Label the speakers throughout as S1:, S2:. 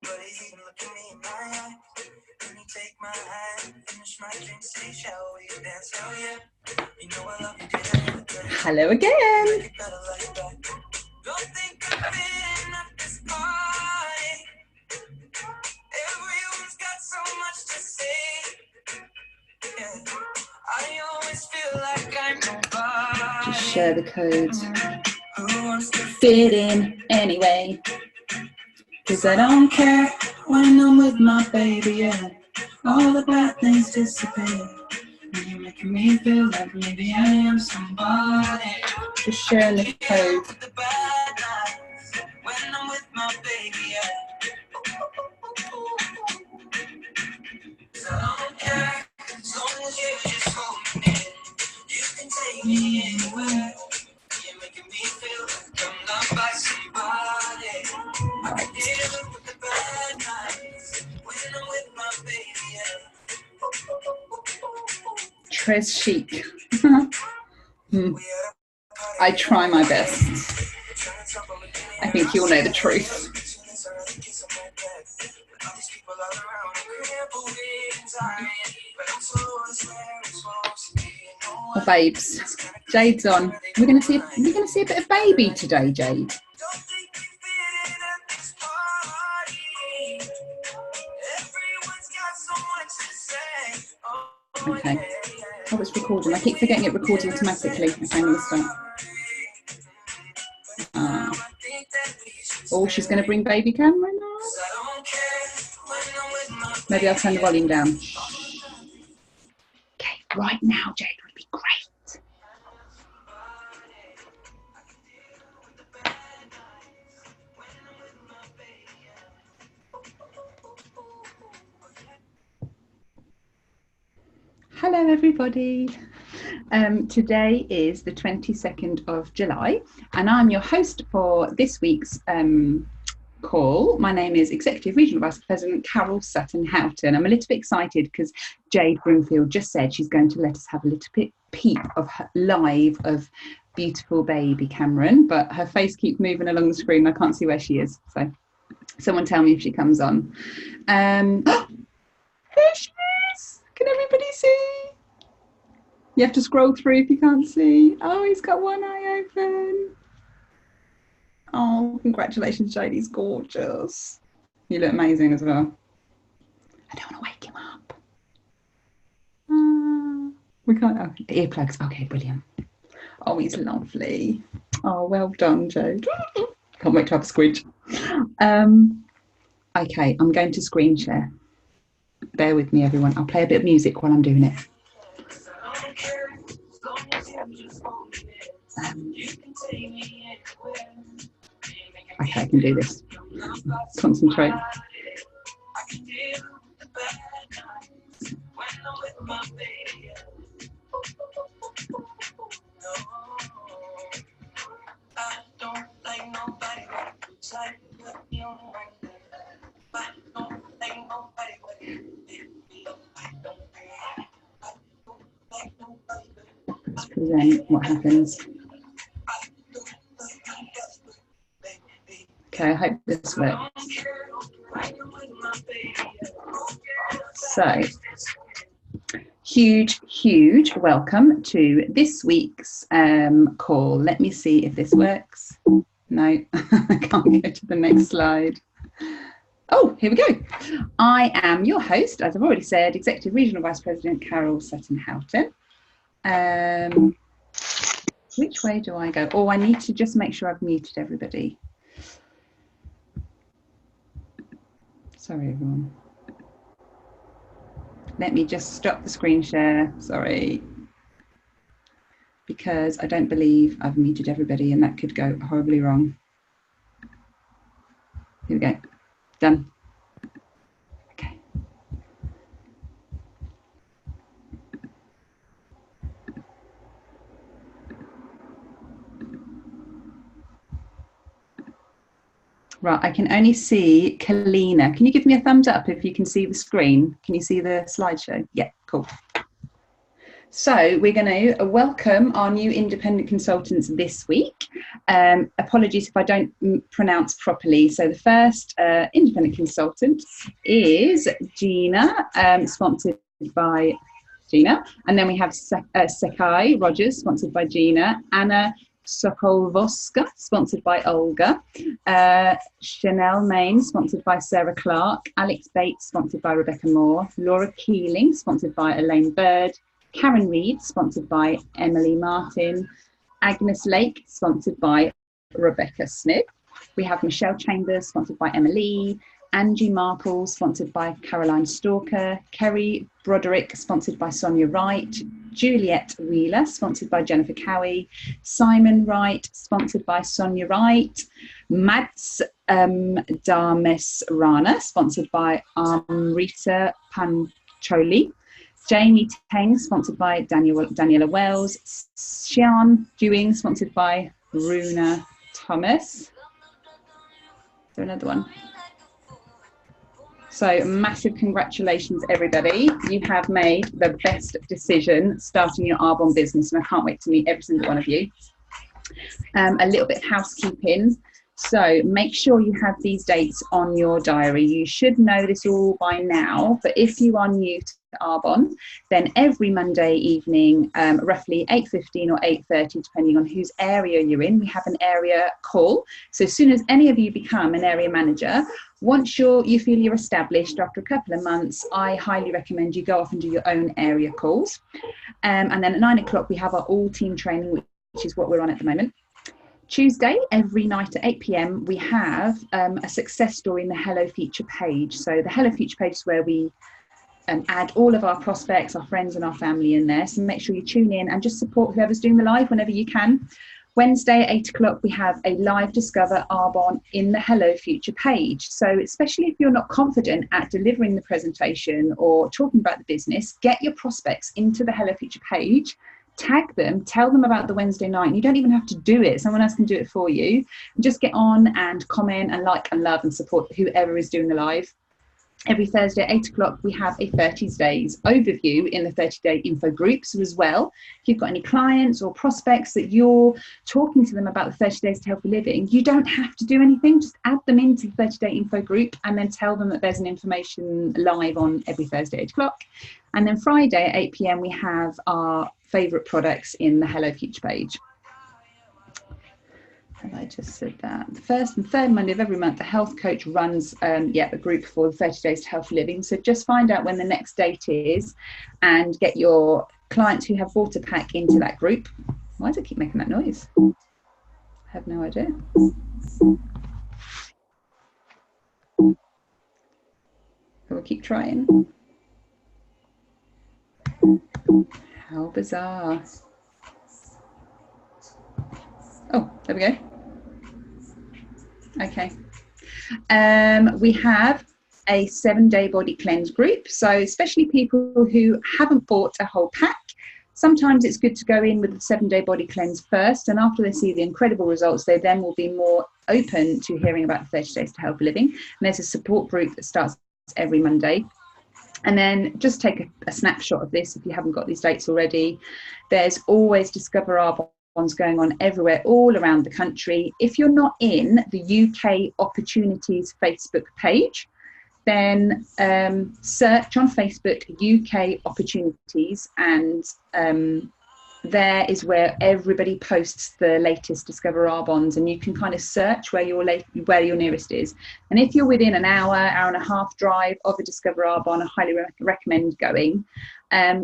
S1: But you even look at me in my eye. When you take my hand, finish my drink, say, shall we dance? Oh yeah. You know I love you, did I ever tell you? Hello again. Don't think I'm fitting at this party. Everyone's got so much to say. Yeah. I always feel like I'm nobody. Just share the code. Who wants to fit in anyway? Cause I don't care when I'm with my baby, yeah. All the bad things dissipate. And you're making me feel like maybe I am somebody. Just sharing the code. The bad nights when I'm with my baby, yeah. I don't care as long as you just hold me near. You can take me anywhere. You're making me feel like I'm loved by somebody. I can deal with the bad nights when I'm with my baby, yeah. Tres chic. I try my best. I think you'll know the truth. Oh, babes, Jade's on. We're gonna see a bit of baby today, Jade. Okay. Oh, it's recording. I keep forgetting it records automatically. Okay, I'm going to start. Oh, she's going to bring baby Cameron now. Maybe I'll turn the volume down. Okay, right now, Jade would be great. Hello, everybody. Today is the 22nd of July, and I'm your host for this week's call. My name is Executive Regional Vice President Carol Sutton Houghton. I'm a little bit excited because Jade Broomfield just said she's going to let us have a little bit peep of her live of beautiful baby Cameron, but her face keeps moving along the screen. I can't see where she is, so someone tell me if she comes on. There she is. Can everybody see? You have to scroll through if you can't see. Oh, he's got one eye open. Oh, congratulations, Jade. He's gorgeous. You look amazing as well. I don't want to wake him up. We can't. Oh, earplugs. Okay, brilliant. Oh, he's lovely. Oh, well done, Jade. Can't wait to have a squidge. Okay, I'm going to screen share. Bear with me, everyone. I'll play a bit of music while I'm doing it. Okay, I can do this. Concentrate. Let's present what happens. Okay, I hope this works. So, huge welcome to this week's call. Let me see if this works. No, I can't go to the next slide. Oh, here we go. I am your host, as I've already said, Executive Regional Vice President Carol Sutton Houghton. Which way do I go? Oh, I need to just make sure I've muted everybody. Sorry, everyone. Let me just stop the screen share. Sorry. Because I don't believe I've muted everybody and that could go horribly wrong. Here we go. Done. Okay. Right, I can only see Kalina. Can you give me a thumbs up if you can see the screen? Can you see the slideshow? Yeah, cool. So we're going to welcome our new independent consultants this week. Apologies if I don't pronounce properly. So the first independent consultant is Gina, sponsored by Gina. And then we have Sekai Rogers, sponsored by Gina. Anna Sokolvoska, sponsored by Olga. Chanel Main, sponsored by Sarah Clark. Alex Bates, sponsored by Rebecca Moore. Laura Keeling, sponsored by Elaine Bird. Karen Reed, sponsored by Emily Martin. Agnes Lake, sponsored by Rebecca Smith. We have Michelle Chambers, sponsored by Emily. Angie Marple, sponsored by Caroline Stalker. Kerry Broderick, sponsored by Sonia Wright. Juliet Wheeler, sponsored by Jennifer Cowie. Simon Wright, sponsored by Sonia Wright. Mads Darmes Rana, sponsored by Amrita Pancholi. Jamie Teng, sponsored by Daniela Wells. Xian Dewing, sponsored by Runa Thomas. Is there another one? So massive congratulations, everybody. You have made the best decision starting your Arbonne business, and I can't wait to meet every single one of you. A little bit of housekeeping. So make sure you have these dates on your diary. You should know this all by now, but if you are new to Arbonne, then every Monday evening, roughly 8:15 or 8:30, depending on whose area you're in, we have an area call. So as soon as any of you become an area manager, once you feel you're established after a couple of months, I highly recommend you go off and do your own area calls. And then at 9 o'clock, we have our all team training, which is what we're on at the moment. Tuesday, every night at 8 p.m, we have a success story in the Hello Future page. So the Hello Future page is where we add all of our prospects, our friends and our family in there. So make sure you tune in and just support whoever's doing the live whenever you can. Wednesday at 8 o'clock, we have a live Discover Arbonne in the Hello Future page. So especially if you're not confident at delivering the presentation or talking about the business, get your prospects into the Hello Future page. Tag them, tell them about the Wednesday night. You don't even have to do it. Someone else can do it for you. Just get on and comment and like and love and support whoever is doing the live. Every Thursday at 8 o'clock, we have a 30 days overview in the 30-day info groups as well. If you've got any clients or prospects that you're talking to them about the 30 days to healthy living, you don't have to do anything. Just add them into the 30-day info group and then tell them that there's an information live on every Thursday at 8 o'clock. And then Friday at 8 p.m, we have our favourite products in the Hello Future page. Have I just said that? The first and third Monday of every month, the health coach runs a group for the 30 days to healthy living. So just find out when the next date is and get your clients who have bought a pack into that group. Why does it keep making that noise? I have no idea. We'll keep trying. How bizarre. Oh, there we go. Okay. We have a 7-day body cleanse group. So especially people who haven't bought a whole pack, sometimes it's good to go in with the 7-day body cleanse first. And after they see the incredible results, they then will be more open to hearing about the 30 days to healthy living. And there's a support group that starts every Monday. And then just take a snapshot of this if you haven't got these dates already. There's always Discover Arbonne's going on everywhere, all around the country. If you're not in the UK Opportunities Facebook page, then search on Facebook UK Opportunities, and there is where everybody posts the latest Discover Arbonnes, and you can kind of search where your nearest is. And if you're within an hour and a half drive of a Discover Arbonne, I highly recommend going.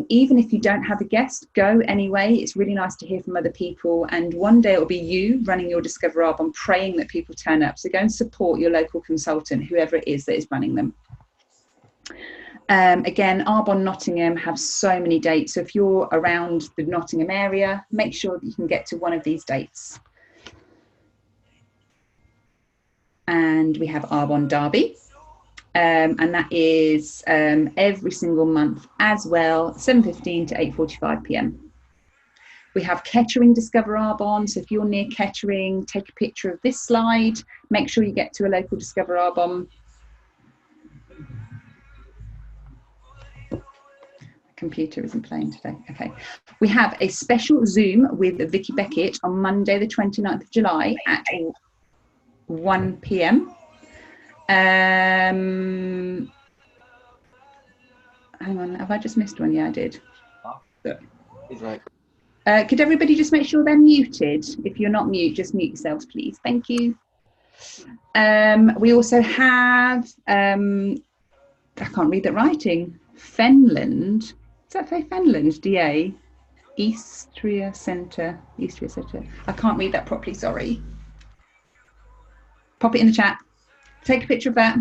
S1: Even if you don't have a guest, go anyway. It's really nice to hear from other people, and one day it will be you running your Discover Arbonne, praying that people turn up. So go and support your local consultant, whoever it is that is running them. Again, Arbonne Nottingham have so many dates. So if you're around the Nottingham area, make sure that you can get to one of these dates. And we have Arbonne Derby. And that is every single month as well, 7:15 to 8:45 p.m. We have Kettering Discover Arbonne. So if you're near Kettering, take a picture of this slide. Make sure you get to a local Discover Arbonne. Computer isn't playing today. Okay. We have a special Zoom with Vicky Beckett on Monday, the 29th of July at 1 p.m. Hang on, have I just missed one? Yeah, I did.
S2: He's right.
S1: Could everybody just make sure they're muted? If you're not mute, just mute yourselves, please. Thank you. We also have, I can't read that writing, Fenland. Does that say Fenland? DA? Istria Centre. Istria Centre. I can't read that properly, sorry. Pop it in the chat. Take a picture of that.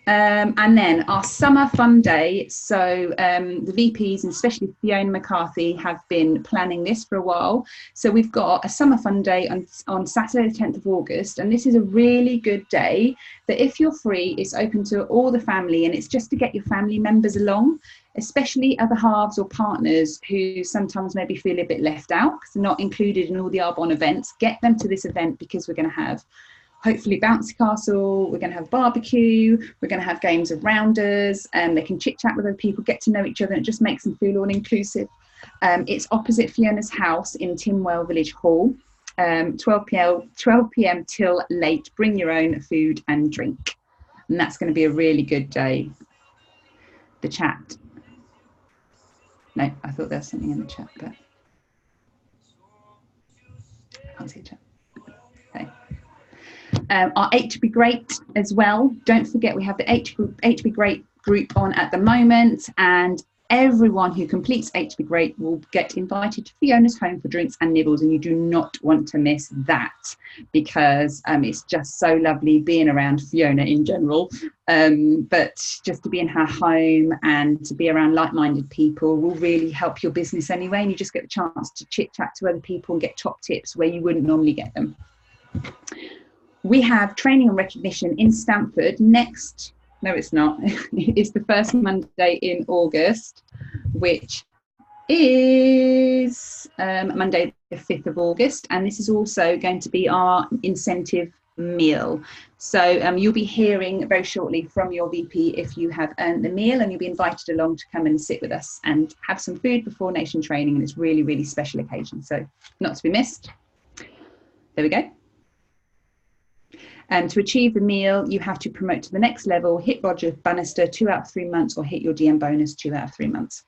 S1: And then our summer fun day. So the VPs, and especially Fiona McCarthy, have been planning this for a while. So we've got a summer fun day on Saturday the 10th of August, and this is a really good day that if you're free, it's open to all the family, and it's just to get your family members along, especially other halves or partners who sometimes maybe feel a bit left out because they're not included in all the Arbonne events. Get them to this event because we're going to have hopefully bouncy castle, we're going to have barbecue, we're going to have games of rounders, and they can chit chat with other people, get to know each other, and it just makes them feel all inclusive. It's opposite Fiona's house in Timwell Village Hall, 12 p.m. till late. Bring your own food and drink, and that's going to be a really good day. The chat. No, I thought there was something in the chat, but I can't see the chat. Okay. Our H Be Great as well. Don't forget we have the H Be Great group on at the moment, and everyone who completes H Be Great will get invited to Fiona's home for drinks and nibbles, and you do not want to miss that because it's just so lovely being around Fiona in general, but just to be in her home and to be around like-minded people will really help your business anyway, and you just get the chance to chit chat to other people and get top tips where you wouldn't normally get them. We have training and recognition in Stamford next, no it's not, it's the first Monday in August, which is Monday the 5th of August, and this is also going to be our incentive meal. So you'll be hearing very shortly from your VP if you have earned the meal, and you'll be invited along to come and sit with us and have some food before nation training, and it's really, really special occasion, so not to be missed. There we go. And to achieve the meal, you have to promote to the next level, hit Roger Bannister 2 out of 3 months, or hit your DM bonus 2 out of 3 months.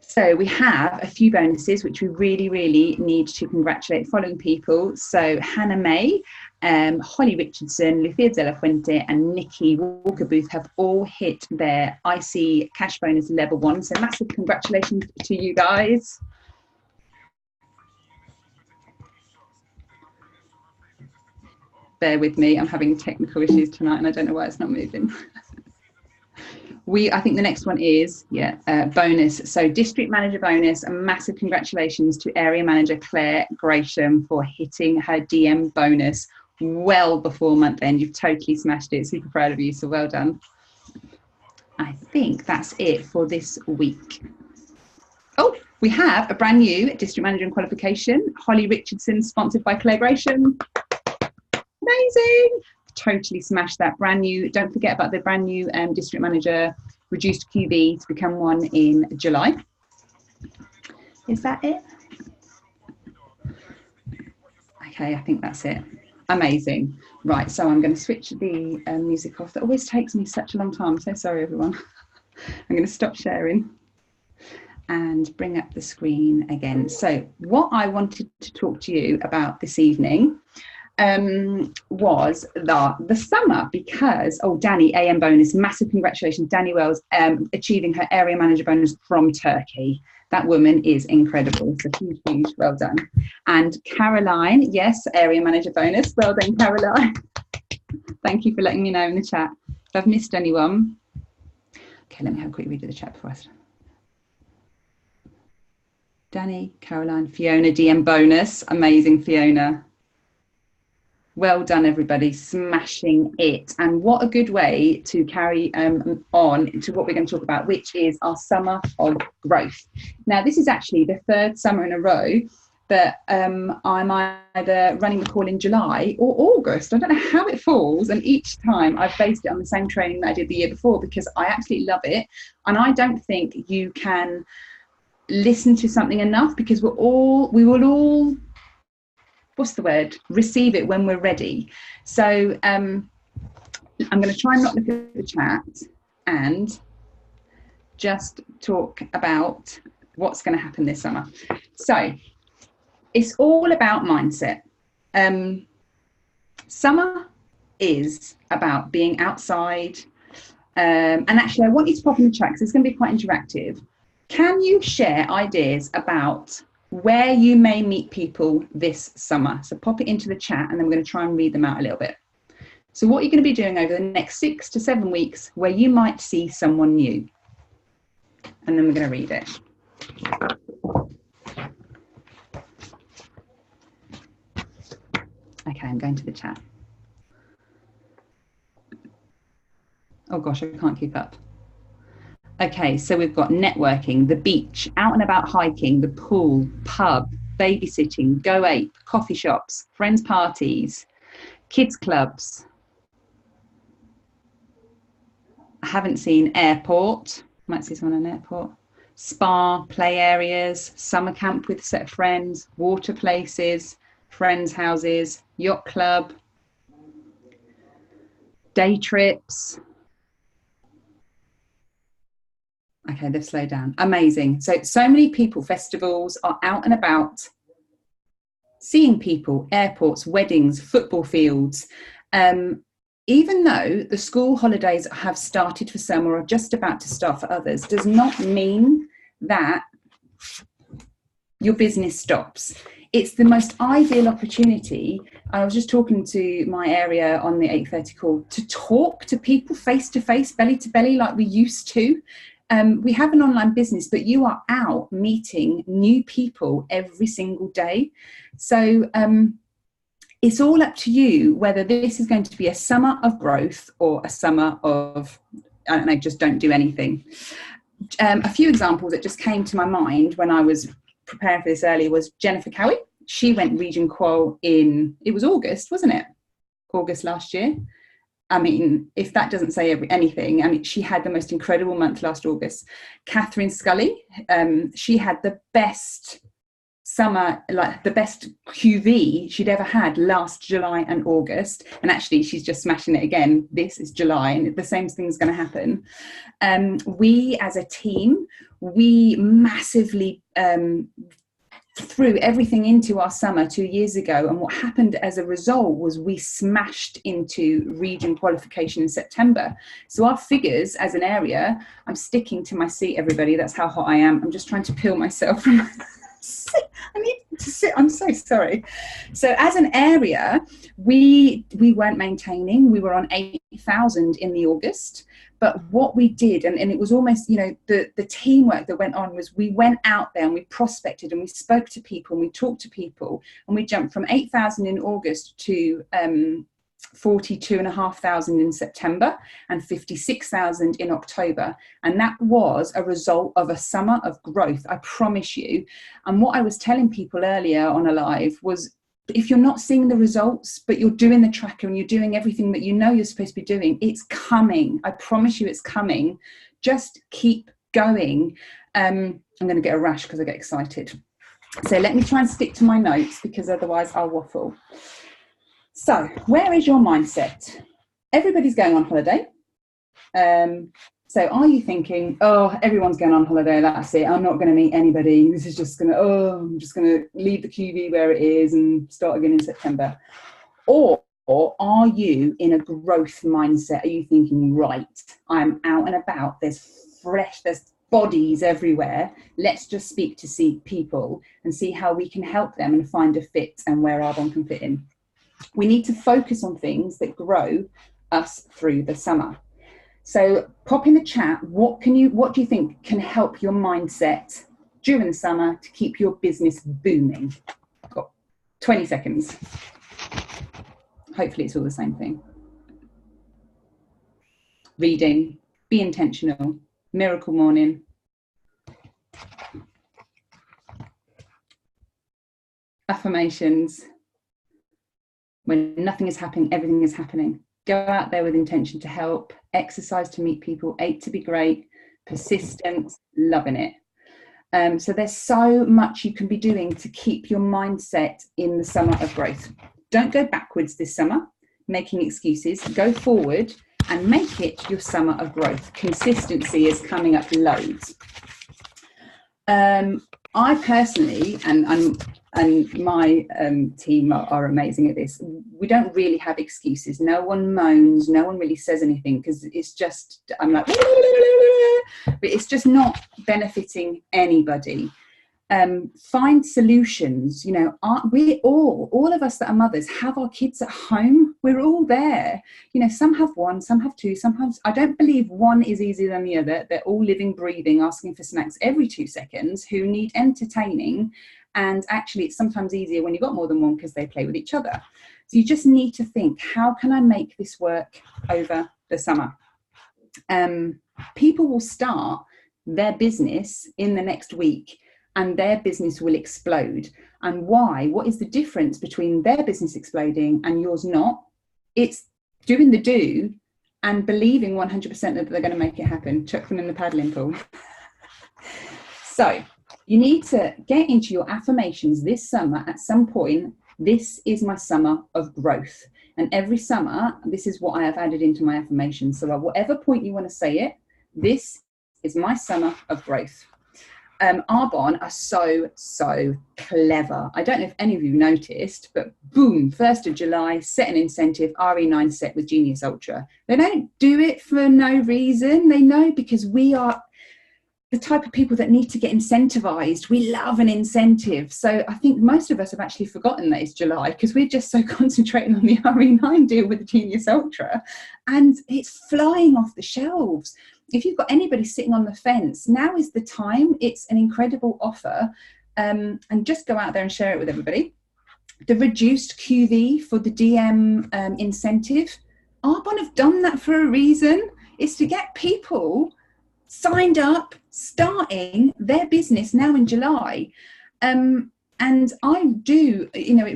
S1: So we have a few bonuses which we really, really need to congratulate following people. So Hannah May, Holly Richardson, Lucia De La Fuente, and Nikki Walker Booth have all hit their IC cash bonus level 1. So massive congratulations to you guys. Bear with me, I'm having technical issues tonight and I don't know why it's not moving. I think the next one is bonus. So district manager bonus, a massive congratulations to area manager Claire Gresham for hitting her DM bonus well before month end. You've totally smashed it, super proud of you, so well done. I think that's it for this week. Oh, we have a brand new district manager in qualification, Holly Richardson, sponsored by Claire Gresham. Amazing, totally smashed that. Brand new. Don't forget about the brand new district manager reduced QB to become one in July. Is that it? Okay, I think that's it. Amazing. Right, so I'm going to switch the music off. That always takes me such a long time. I'm so sorry, everyone. I'm going to stop sharing and bring up the screen again. So what I wanted to talk to you about this evening was the summer, because Danny, AM bonus, massive congratulations, Danny Wells, achieving her area manager bonus from Turkey. That woman is incredible, so huge well done. And Caroline, yes, area manager bonus, well done Caroline. Thank you for letting me know in the chat if I've missed anyone. Okay, let me have a quick read of the chat before I start. Danny, Caroline, Fiona, DM bonus, amazing Fiona. Well done, everybody, smashing it. And what a good way to carry on to what we're going to talk about, which is our summer of growth. Now, this is actually the third summer in a row that I'm either running the call in July or August. I don't know how it falls. And each time I've based it on the same training that I did the year before, because I absolutely love it. And I don't think you can listen to something enough, because we will all, what's the word, receive it when we're ready. So I'm going to try and not look at the chat and just talk about what's going to happen this summer. So it's all about mindset. Summer is about being outside. And actually, I want you to pop in the chat because it's going to be quite interactive. Can you share ideas about where you may meet people this summer? So pop it into the chat and then we're going to try and read them out a little bit. So what you're going to be doing over the next 6 to 7 weeks where you might see someone new. And then we're going to read it. Okay, I'm going to the chat. Oh gosh, I can't keep up. Okay, so we've got networking, the beach, out and about hiking, the pool, pub, babysitting, Go Ape, coffee shops, friends parties, kids clubs. I haven't seen airport. Might see someone in an airport. Spa, play areas, summer camp with a set of friends, water places, friends' houses, yacht club, day trips. Okay, they've slowed down. Amazing. So many people, festivals, are out and about, seeing people, airports, weddings, football fields. Even though the school holidays have started for some or are just about to start for others, does not mean that your business stops. It's the most ideal opportunity. I was just talking to my area on the 8:30 call to talk to people face to face, belly to belly, like we used to. We have an online business, but you are out meeting new people every single day. So it's all up to you whether this is going to be a summer of growth or a summer of, I don't know, just don't do anything. A few examples that just came to my mind when I was preparing for this earlier was Jennifer Cowie. She went Region Qual it was August, wasn't it? August last year. I mean, if that doesn't say anything, I mean, she had the most incredible month last August. Catherine Scully, she had the best summer, like the best QV she'd ever had last July and August. And actually, she's just smashing it again. This is July, and the same thing's going to happen. We, as a team, we massively threw everything into our summer 2 years ago, and what happened as a result was we smashed into region qualification in September. So our figures as an area, I'm sticking to my seat, everybody, that's how hot I am. I'm just trying to peel myself from I need to sit, I'm so sorry. So as an area, we weren't maintaining, we were on 8,000 in the August. But what we did, and it was almost, you know, the teamwork that went on was we went out there and we prospected and we spoke to people and we talked to people, and we jumped from 8,000 in August to 42,500 in September and 56,000 in October. And that was a result of a summer of growth, I promise you. And what I was telling people earlier on a live was, if you're not seeing the results, but you're doing the tracker and you're doing everything that you know you're supposed to be doing, it's coming. I promise you it's coming. Just keep going. I'm going to get a rash because I get excited. So let me try and stick to my notes, because otherwise I'll waffle. So where is your mindset? Everybody's going on holiday. So are you thinking, oh, everyone's going on holiday, that's it, I'm not going to meet anybody, this is just going to, I'm just going to leave the QV where it is and start again in September? Or are you in a growth mindset? Are you thinking, right, I'm out and about, there's bodies everywhere, let's just speak to see people and see how we can help them and find a fit and where Arbonne can fit in? We need to focus on things that grow us through the summer. So pop in the chat, what do you think can help your mindset during the summer to keep your business booming? Got 20 seconds. Hopefully it's all the same thing. Reading, be intentional, miracle morning. affirmations. When nothing is happening, everything is happening. Go out there with intention to help, exercise to meet people, 8 to be great, persistence, loving it. So there's so much you can be doing to keep your mindset in the summer of growth. Don't go backwards this summer, making excuses. Go forward and make it your summer of growth. Consistency is coming up loads. I personally, and my team are amazing at this, we don't really have excuses. No one moans, no one really says anything, because it's just, I'm like, but it's just not benefiting anybody. Find solutions. You know, we all of us that are mothers have our kids at home. We're all there. You know, some have one, some have two, sometimes I don't believe one is easier than the other. They're all living, breathing, asking for snacks every 2 seconds, who need entertaining. And actually it's sometimes easier when you've got more than one, because they play with each other. So you just need to think, how can I make this work over the summer? People will start their business in the next week, and their business will explode. And why? What is the difference between their business exploding and yours not? It's doing the do and believing 100% that they're going to make it happen. Chuck them in the paddling pool. So you need to get into your affirmations this summer at some point. This is my summer of growth. And every summer, this is what I have added into my affirmations. So at whatever point you want to say it, this is my summer of growth. Arbonne are so clever. I don't know if any of you noticed, but boom, 1st of July, set an incentive, RE9 set with Genius Ultra. They don't do it for no reason. They know, because we are the type of people that need to get incentivized. We love an incentive. So I think most of us have actually forgotten that it's July, because we're just so concentrating on the RE9 deal with the Genius Ultra, and it's flying off the shelves. If you've got anybody sitting on the fence, now is the time. It's an incredible offer. And just go out there and share it with everybody. The reduced QV for the DM incentive, Arbonne have done that for a reason. It's to get people signed up, starting their business now in July. And I do, you know,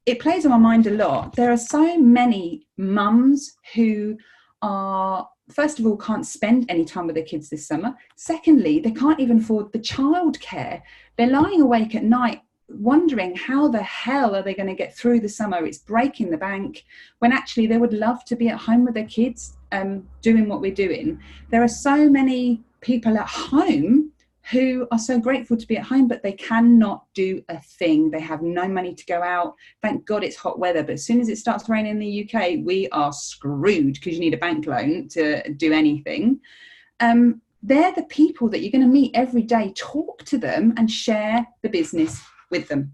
S1: it plays on my mind a lot. There are so many mums who are, first of all, can't spend any time with their kids this summer. Secondly, they can't even afford the childcare. They're lying awake at night wondering how the hell are they going to get through the summer. It's breaking the bank, when actually they would love to be at home with their kids, doing what we're doing. There are so many people at home who are so grateful to be at home, but they cannot do a thing. They have no money to go out. Thank God it's hot weather, but as soon as it starts raining in the UK, we are screwed, because you need a bank loan to do anything. They're the people that you're going to meet every day. Talk to them and share the business with them.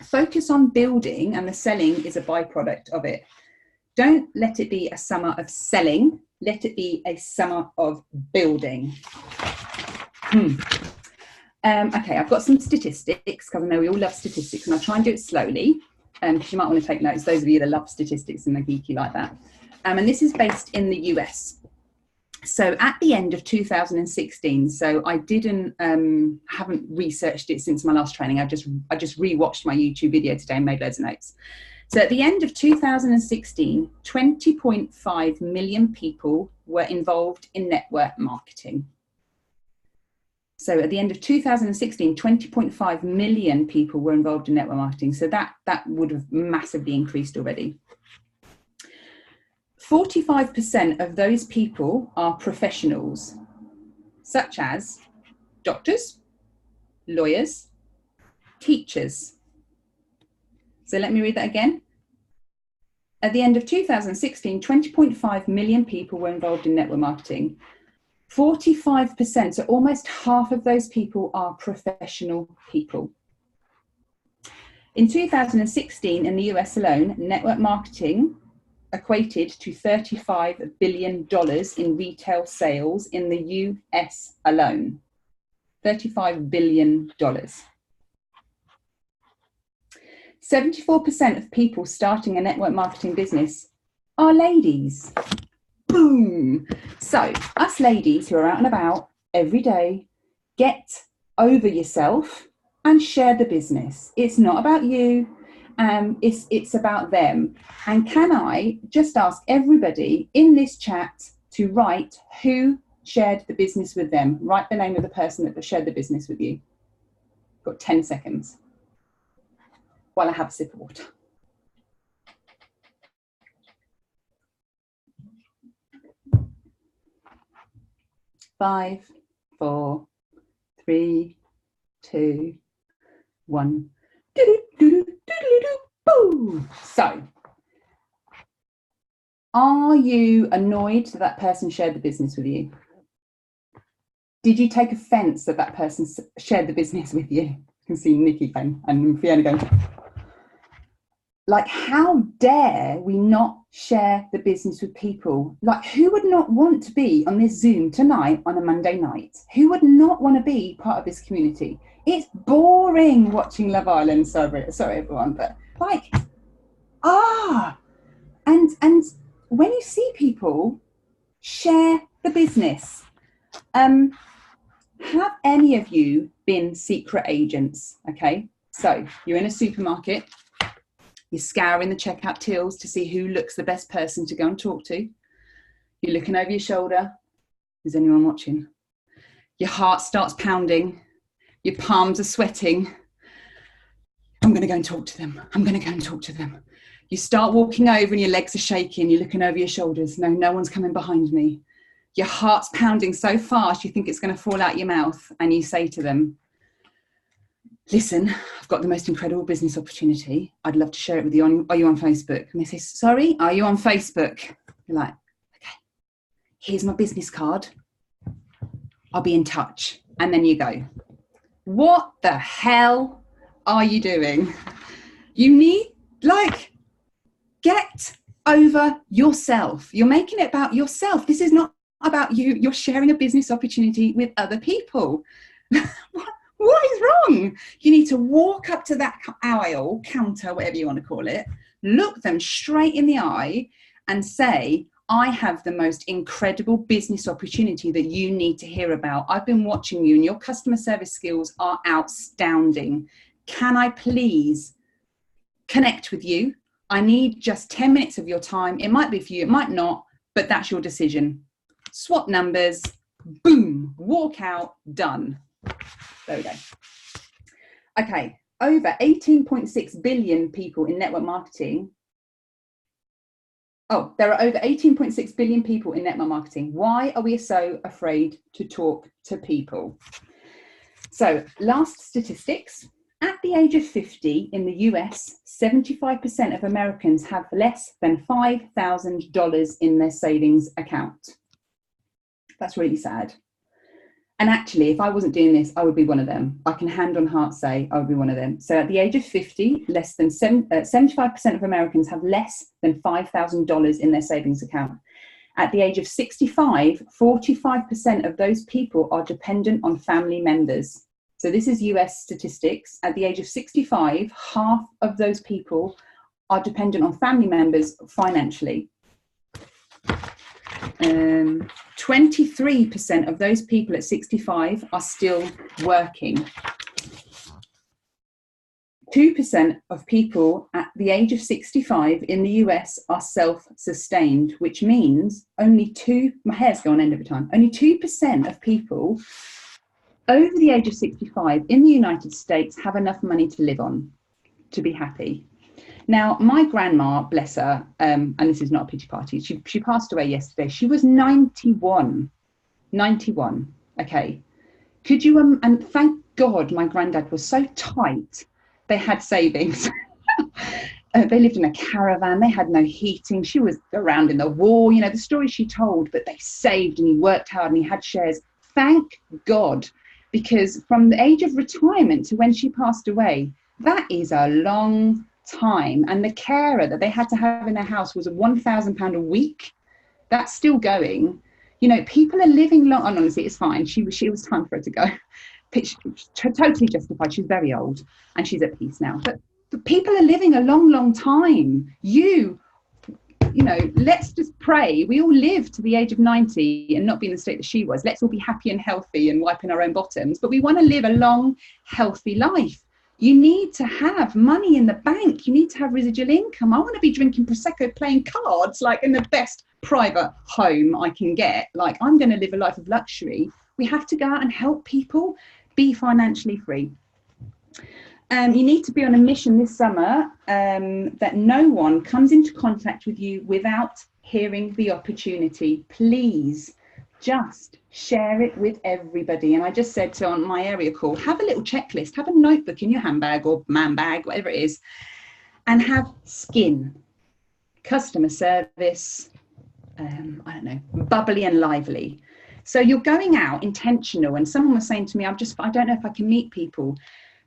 S1: Focus on building, and the selling is a byproduct of it. Don't let it be a summer of selling. Let it be a summer of building. Okay, I've got some statistics, because I know we all love statistics, and I'll try and do it slowly, because you might want to take notes, those of you that love statistics and are geeky like that. And this is based in the US. So at the end of 2016, so I haven't researched it since my last training. I just rewatched my YouTube video today and made loads of notes. So at the end of 2016, 20.5 million people were involved in network marketing. So at the end of 2016, 20.5 million people were involved in network marketing. So that would have massively increased already. 45% of those people are professionals, such as doctors, lawyers, teachers. So let me read that again. At the end of 2016, 20.5 million people were involved in network marketing. 45%, so almost half of those people are professional people. In 2016, in the US alone, network marketing equated to $35 billion in retail sales in the US alone. $35 billion. 74% of people starting a network marketing business are ladies. Boom. So us ladies who are out and about every day, get over yourself and share the business. It's not about you. It's about them. And can I just ask everybody in this chat to write who shared the business with them? Write the name of the person that shared the business with you. Got 10 seconds while I have a sip of water. 5, 4, 3, 2, 1. So, are you annoyed that that person shared the business with you? Did you take offence that that person shared the business with you? You can see Nikki going and Fiona going. Like, how dare we not share the business with people? Like, who would not want to be on this Zoom tonight on a Monday night? Who would not want to be part of this community? It's boring watching Love Island. Sorry everyone, but like, and when you see people share the business, have any of you been secret agents? Okay, so you're in a supermarket. You're scouring the checkout tills to see who looks the best person to go and talk to. You're looking over your shoulder. Is anyone watching? Your heart starts pounding. Your palms are sweating. I'm going to go and talk to them. I'm going to go and talk to them. You start walking over and your legs are shaking. You're looking over your shoulders. No one's coming behind me. Your heart's pounding so fast you think it's going to fall out your mouth, and you say to them, listen, I've got the most incredible business opportunity. I'd love to share it with you. Are you on Facebook? And they say, sorry, are you on Facebook? You're like, okay, here's my business card. I'll be in touch. And then you go, what the hell are you doing? You need, like, get over yourself. You're making it about yourself. This is not about you. You're sharing a business opportunity with other people. What is wrong? You need to walk up to that aisle, counter, whatever you want to call it, look them straight in the eye and say, I have the most incredible business opportunity that you need to hear about. I've been watching you and your customer service skills are outstanding. Can I please connect with you? I need just 10 minutes of your time. It might be for you, it might not, but that's your decision. Swap numbers, boom, walk out, done. There we go. Okay, over 18.6 billion people in network marketing. Oh, there are over 18.6 billion people in network marketing. Why are we so afraid to talk to people? So, last statistics. At the age of 50 in the US, 75% of Americans have less than $5,000 in their savings account. That's really sad. And actually, if I wasn't doing this, I would be one of them. I can hand on heart say I would be one of them. So at the age of 50, less than 75% of Americans have less than $5,000 in their savings account. At the age of 65, 45% of those people are dependent on family members. So this is US statistics. At the age of 65, half of those people are dependent on family members financially. 23% of those people at 65 are still working. 2% of people at the age of 65 in the US are self-sustained, which means only my hair's go on end every time, only 2% of people over the age of 65 in the United States have enough money to live on, to be happy. Now, my grandma, bless her, and this is not a pity party, she passed away yesterday. She was 91, okay. Could you, and thank God my granddad was so tight, they had savings. They lived in a caravan, they had no heating, she was around in the war, you know, the story she told, but they saved and he worked hard and he had shares. Thank God, because from the age of retirement to when she passed away, that is a long time. And the carer that they had to have in their house was £1,000 a week. That's still going. You know, people are living long. And honestly, it's fine. She was time for her to go. Totally justified. She's very old and she's at peace now. But people are living a long, long time. You you know, let's just pray. We all live to the age of 90 and not be in the state that she was. Let's all be happy and healthy and wiping our own bottoms. But we want to live a long, healthy life. You need to have money in the bank. You need to have residual income. I want to be drinking Prosecco, playing cards, like in the best private home I can get. Like, I'm going to live a life of luxury. We have to go out and help people be financially free. You need to be on a mission this summer that no one comes into contact with you without hearing the opportunity. Please just share it with everybody. And I just said to on my area call, have a little checklist, have a notebook in your handbag or man bag, whatever it is, and have skin, customer service, I don't know, bubbly and lively. So you're going out intentional. And someone was saying to me, I don't know if I can meet people.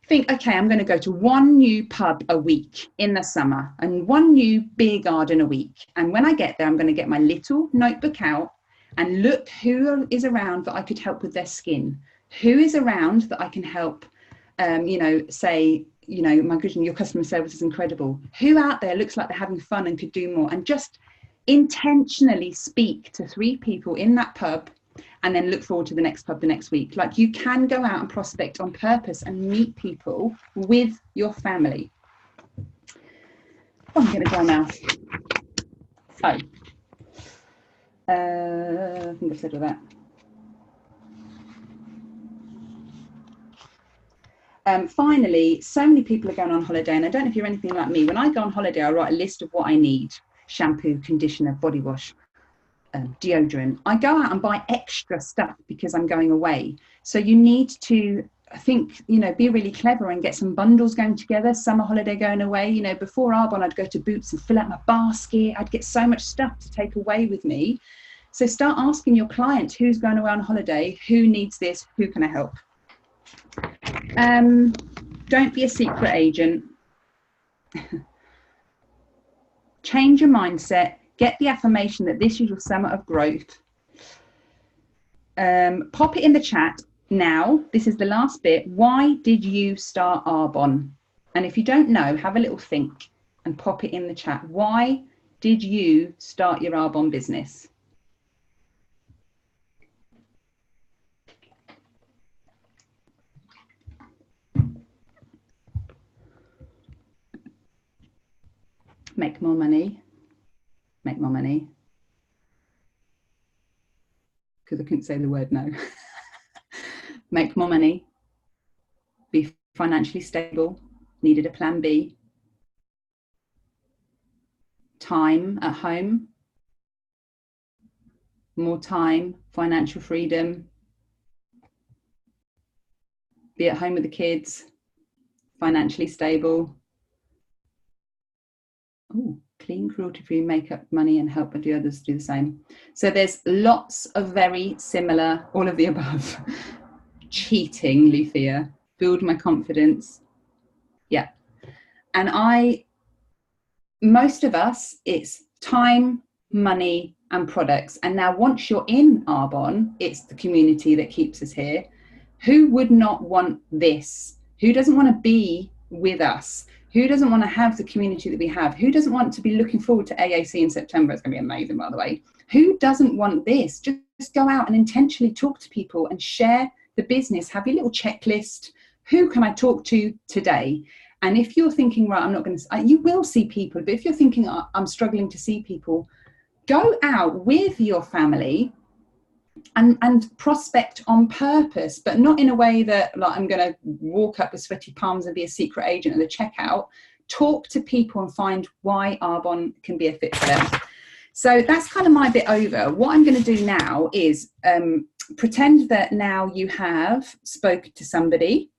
S1: Think, okay, I'm going to go to one new pub a week in the summer and one new beer garden a week. And when I get there, I'm going to get my little notebook out and look who is around that I could help with their skin. Who is around that I can help, you know, say, you know, my goodness, your customer service is incredible. Who out there looks like they're having fun and could do more? And just intentionally speak to 3 people in that pub and then look forward to the next pub the next week. Like, you can go out and prospect on purpose and meet people with your family. Oh, I'm getting a dry mouth. So, I think I've said all that. Finally, so many people are going on holiday, and I don't know if you're anything like me. When I go on holiday, I write a list of what I need: shampoo, conditioner, body wash, deodorant. I go out and buy extra stuff because I'm going away. So you need to, I think, you know, be really clever and get some bundles going together. Summer holiday going away. You know, before Arbonne, I'd go to Boots and fill out my basket. I'd get so much stuff to take away with me. So start asking your clients who's going away on holiday, who needs this, who can I help? Don't be a secret agent. Change your mindset. Get the affirmation that this is your summer of growth. Pop it in the chat now. This is the last bit. Why did you start Arbonne? And if you don't know, have a little think and pop it in the chat. Why did you start your Arbonne business? Make more money. Make more money. Because I couldn't say the word no. Make more money. Be financially stable. Needed a plan B. Time at home. More time. Financial freedom. Be at home with the kids. Financially stable. Ooh, clean, cruelty-free, make up money and help the others do the same. So there's lots of very similar, all of the above. Cheating, Luthia. Build my confidence. Yeah. And most of us, it's time, money, and products. And now once you're in Arbonne, it's the community that keeps us here. Who would not want this? Who doesn't want to be with us? Who doesn't want to have the community that we have? Who doesn't want to be looking forward to AAC in September? It's going to be amazing, by the way. Who doesn't want this? Just go out and intentionally talk to people and share the business. Have your little checklist. Who can I talk to today? And if you're thinking, right, I'm not going to, you will see people, but if you're thinking, I'm struggling to see people, go out with your family and prospect on purpose, but not in a way that, like, I'm going to walk up with sweaty palms and be a secret agent at the checkout. Talk to people and find why Arbonne can be a fit for them. So that's kind of my bit over. What I'm going to do now is pretend that now you have spoken to somebody,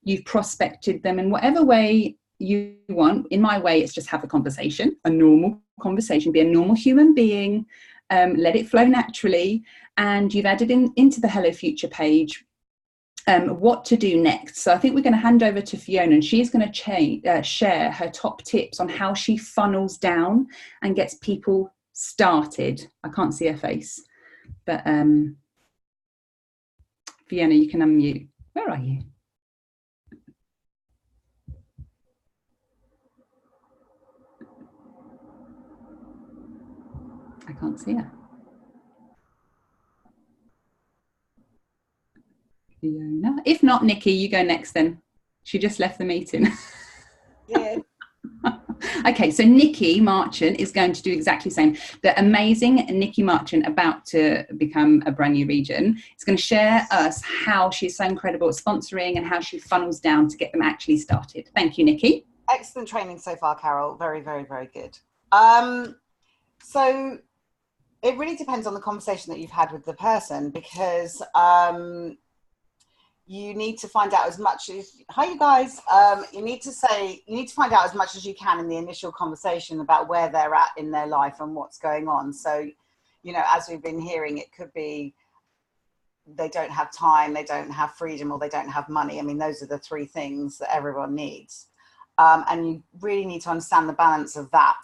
S1: you've prospected them in whatever way you want. In my way, it's just have a conversation, a normal conversation, be a normal human being, let it flow naturally. And you've added into the Hello Future page what to do next. So I think we're going to hand over to Fiona, and she's going to share her top tips on how she funnels down and gets people started. I can't see her face, but Fiona, you can unmute. Where are you? I can't see her. Fiona. If not, Nikki, you go next then. She just left the meeting.
S3: Yeah.
S1: Okay, so Nikki Marchant is going to do exactly the same. The amazing Nikki Marchant, about to become a brand new region, is going to share us how she's so incredible at sponsoring and how she funnels down to get them actually started. Thank you, Nikki.
S3: Excellent training so far, Carol. Very, very, very good. So it really depends on the conversation that you've had with the person, because you need to find out as much as, hi you guys, you need to find out as much as you can in the initial conversation about where they're at in their life and what's going on. So, you know, as we've been hearing, it could be they don't have time, they don't have freedom, or they don't have money. I mean, those are the three things that everyone needs. And you really need to understand the balance of that.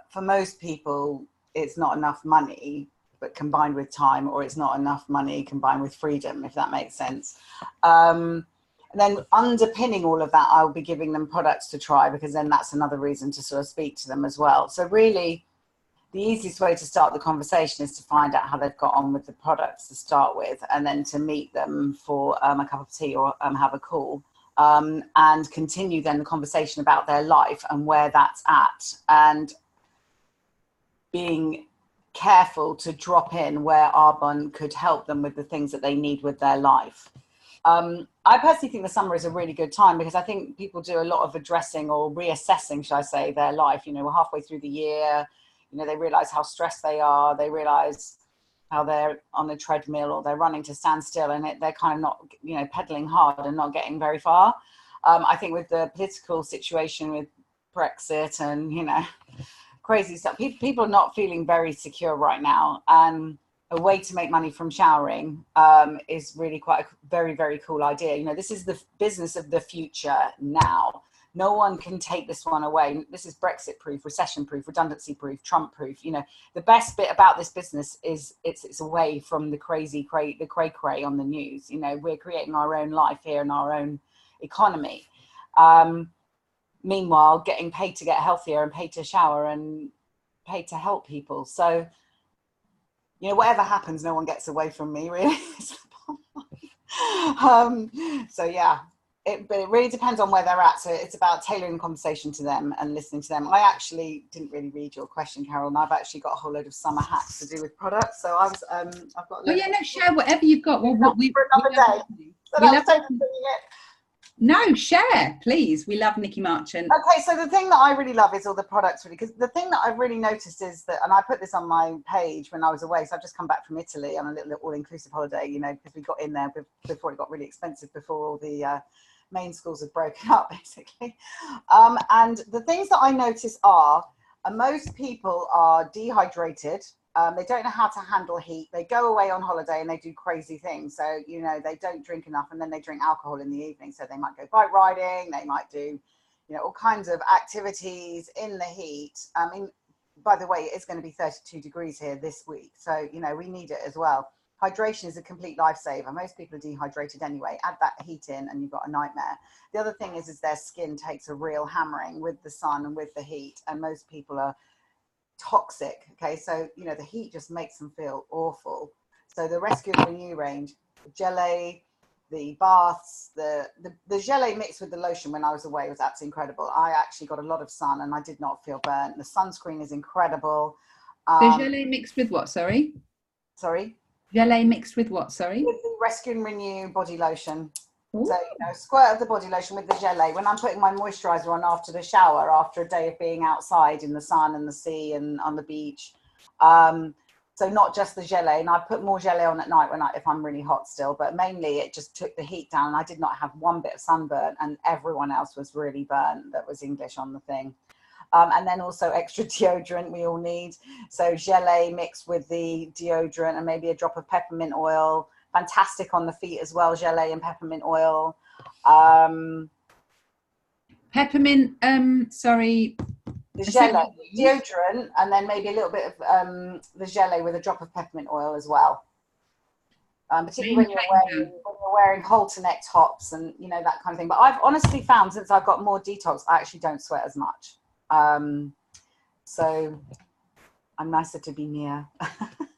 S3: For most people, it's not enough money, but combined with time, or it's not enough money combined with freedom, if that makes sense. And then underpinning all of that, I'll be giving them products to try, because then that's another reason to sort of speak to them as well. So really, the easiest way to start the conversation is to find out how they've got on with the products to start with, and then to meet them for a cup of tea or have a call, and continue then the conversation about their life and where that's at, and being careful to drop in where Arbonne could help them with the things that they need with their life. I personally think the summer is a really good time, because I think people do a lot of addressing or reassessing, should I say, their life. You know, we're halfway through the year, you know, they realize how stressed they are, they realize how they're on a treadmill or they're running to stand still, and they're kind of not, you know, pedaling hard and not getting very far. I think with the political situation with Brexit and, you know, crazy stuff, people are not feeling very secure right now, and a way to make money from showering is really quite a very, very cool idea. You know, this is the business of the future now. No one can take this one away. This is Brexit proof, recession proof, redundancy proof, Trump proof. You know, the best bit about this business is it's away from the cray on the news. You know, we're creating our own life here and our own economy. Meanwhile, getting paid to get healthier and paid to shower and paid to help people. So, you know, whatever happens, no one gets away from me, really. So yeah, but it really depends on where they're at. So it's about tailoring the conversation to them and listening to them. I actually didn't really read your question, Carol, and I've actually got a whole load of summer hacks to do with products. So I've got.
S1: Oh yeah, no, share whatever you've got. Well,
S3: for another day. So that's taking it.
S1: No, share, please. We love Nikki Marchant.
S3: Okay, so the thing that I really love is all the products, really, because the thing that I've really noticed is that, and I put this on my page when I was away, so I've just come back from Italy on a little all-inclusive holiday, you know, because we got in there before it got really expensive, before all the main schools had broken up, basically. And the things that I notice are, most people are dehydrated. They don't know how to handle heat. They go away on holiday and they do crazy things. So, you know, they don't drink enough, and then they drink alcohol in the evening. So they might go bike riding. They might do, you know, all kinds of activities in the heat. I mean, by the way, it's going to be 32 degrees here this week. So, you know, we need it as well. Hydration is a complete lifesaver. Most people are dehydrated anyway. Add that heat in and you've got a nightmare. The other thing is their skin takes a real hammering with the sun and with the heat. And most people are toxic. Okay, so you know, the heat just makes them feel awful. So the Rescue and Renew range, the gelée, the baths, the gelée mixed with the lotion when I was away was absolutely incredible. I actually got a lot of sun and I did not feel burnt. The sunscreen is incredible.
S1: The gelée mixed with what, sorry? Gelée mixed with what, sorry?
S3: With the Rescue and Renew body lotion. Ooh. So, you know, squirt of the body lotion with the gelée. When I'm putting my moisturiser on after the shower, after a day of being outside in the sun and the sea and on the beach. So not just the gelée, and I put more gelée on at night if I'm really hot still, but mainly it just took the heat down. I did not have one bit of sunburn, and everyone else was really burnt that was English on the thing. And then also extra deodorant we all need. So gelée mixed with the deodorant and maybe a drop of peppermint oil. Fantastic on the feet as well, gelée and peppermint oil.
S1: Peppermint, sorry.
S3: The gelée, deodorant, and then maybe a little bit of the gelée with a drop of peppermint oil as well. Particularly when you're wearing halter neck tops and, you know, that kind of thing. But I've honestly found since I've got more detox, I actually don't sweat as much. So I'm nicer to be near.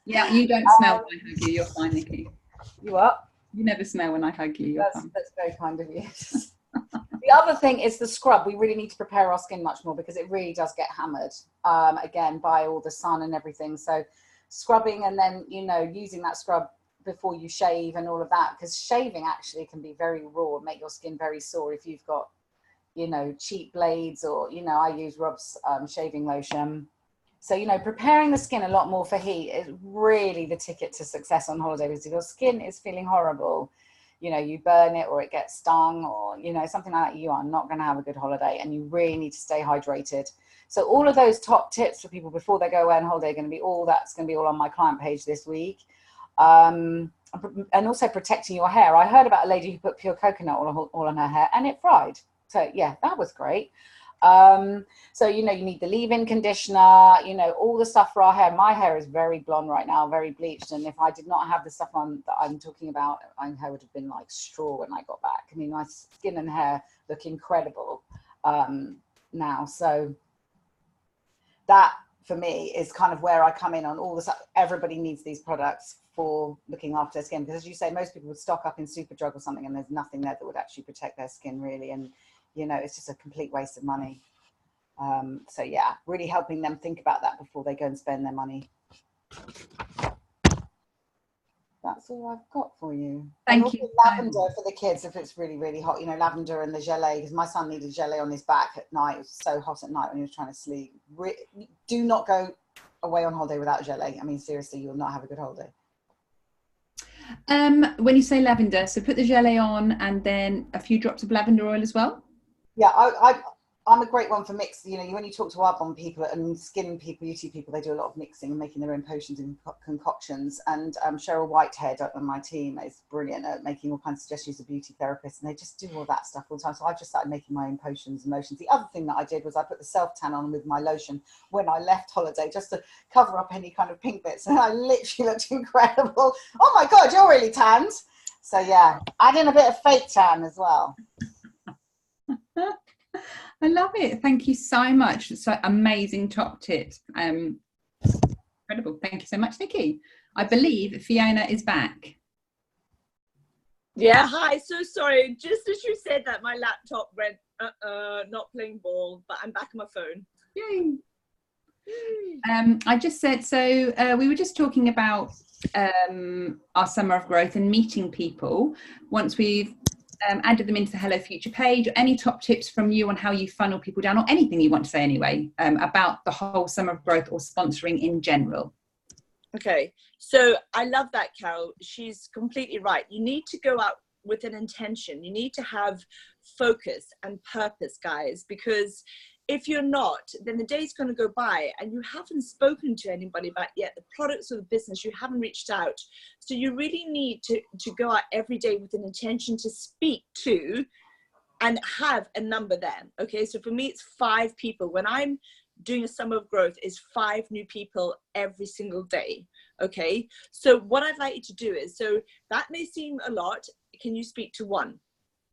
S1: Yeah, you don't smell when I hug you. You're fine, Nikki.
S3: You what?
S1: You never smell when I hug you. You're fine.
S3: That's very kind of you. The other thing is the scrub. We really need to prepare our skin much more because it really does get hammered, again, by all the sun and everything. So scrubbing, and then, you know, using that scrub before you shave and all of that, because shaving actually can be very raw, make your skin very sore if you've got, you know, cheap blades, or, you know, I use Rob's shaving lotion. So, you know, preparing the skin a lot more for heat is really the ticket to success on holiday, because if your skin is feeling horrible, you know, you burn it or it gets stung or, you know, something like that, you are not going to have a good holiday, and you really need to stay hydrated. So all of those top tips for people before they go away on holiday are going to be all on my client page this week. And also protecting your hair. I heard about a lady who put pure coconut all on her hair and it fried. So yeah, that was great. So, you know, you need the leave-in conditioner, you know, all the stuff for our hair. My hair is very blonde right now, very bleached. And if I did not have the stuff on that I'm talking about, my hair would have been like straw when I got back. I mean, my skin and hair look incredible now. So that for me is kind of where I come in on all the stuff. Everybody needs these products for looking after their skin, because as you say, most people would stock up in Superdrug or something and there's nothing there that would actually protect their skin really. And, you know, it's just a complete waste of money. So yeah, really helping them think about that before they go and spend their money. That's all I've got for you.
S1: Thank you.
S3: Lavender for the kids if it's really, really hot. You know, lavender and the gelée, because my son needed gelée on his back at night. It was so hot at night when he was trying to sleep. Do not go away on holiday without gelée. I mean, seriously, you will not have a good holiday.
S1: When you say lavender, so put the gelée on and then a few drops of lavender oil as well?
S3: Yeah, I'm a great one for mix. You know, when you talk to Arbonne people and skin people, beauty people, they do a lot of mixing and making their own potions and concoctions. And Cheryl Whitehead on my team is brilliant at making all kinds of suggestions. She's a beauty therapist, and they just do all that stuff all the time. So I just started making my own potions and lotions. The other thing that I did was I put the self-tan on with my lotion when I left holiday, just to cover up any kind of pink bits. And I literally looked incredible. Oh my God, you're really tanned. So yeah, add in a bit of fake tan as well.
S1: I love it. Thank you so much. So amazing top tips. Incredible. Thank you so much, Nikki. I believe Fiona is back.
S4: Yeah, hi. So sorry. Just as you said that, my laptop went, not playing ball, but I'm back on my phone.
S1: Yay. I just said, so we were just talking about our Summer of Growth and meeting people. Once we've added them into the Hello Future page, any top tips from you on how you funnel people down, or anything you want to say anyway, about the whole Summer of Growth or sponsoring in general?
S4: Okay, so I love that, Carol. She's completely right. You need to go out with an intention. You need to have focus and purpose, guys, because if you're not, then the day's going to go by and you haven't spoken to anybody about yet the products or the business. You haven't reached out. So you really need to go out every day with an intention to speak to and have a number there. Okay, so for me, it's 5 people. When I'm doing a Summer of Growth, is 5 new people every single day. Okay, so what I'd like you to do is, so that may seem a lot. Can you speak to 1?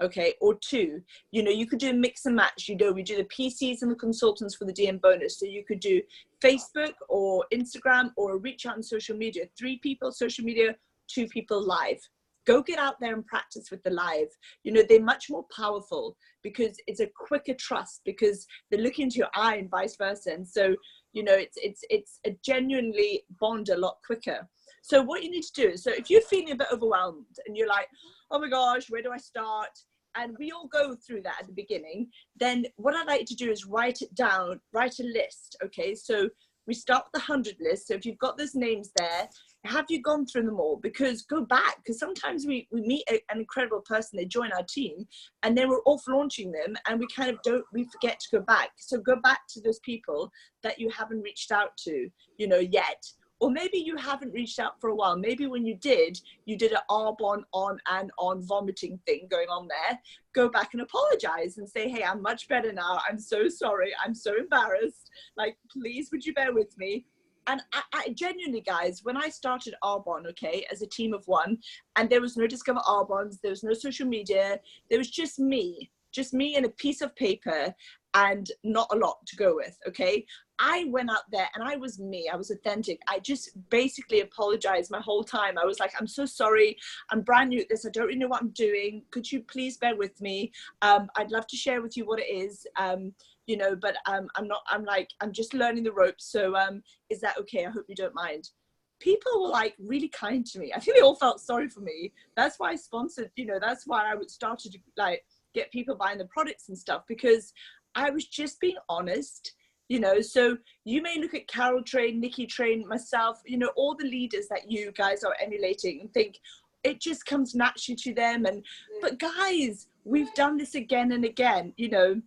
S4: Okay, or 2, you know, you could do a mix and match. You know, we do the PCs and the consultants for the DM bonus. So you could do Facebook or Instagram, or reach out on social media. 3 people social media, 2 people live. Go get out there and practice with the live. You know, they're much more powerful because it's a quicker trust, because they look into your eye and vice versa. And so, you know, it's a genuinely bond a lot quicker. So what you need to do is, so if you're feeling a bit overwhelmed and you're like, oh my gosh, where do I start? And we all go through that at the beginning. Then what I'd like you to do is write it down, write a list. Okay, so we start with the 100 list. So if you've got those names there, have you gone through them all? Because go back, because sometimes we meet an incredible person, they join our team, and then we're off launching them, and we forget to go back. So go back to those people that you haven't reached out to, you know, yet. Or maybe you haven't reached out for a while. Maybe when you did an Arbonne on and on vomiting thing going on there. Go back and apologize and say, hey, I'm much better now. I'm so sorry. I'm so embarrassed. Like, please, would you bear with me? And I genuinely, guys, when I started Arbonne, okay, as a team of 1, and there was no Discover Arbonnes, there was no social media, there was just me and a piece of paper. and not a lot to go with. Okay, I went out there and I was me. I was authentic. I just basically apologized my whole time. I was like, I'm so sorry. I'm brand new at this. I don't really know what I'm doing. Could you please bear with me? I'd love to share with you what it is. You know, but I'm just learning the ropes. So is that okay? I hope you don't mind. People were like really kind to me. I think they all felt sorry for me. That's why I sponsored, you know, that's why I started to like get people buying the products and stuff, because I was just being honest, you know. So you may look at Carol Train, Nikki Train, myself, you know, all the leaders that you guys are emulating and think it just comes naturally to them. But guys, we've done this again and again, you know.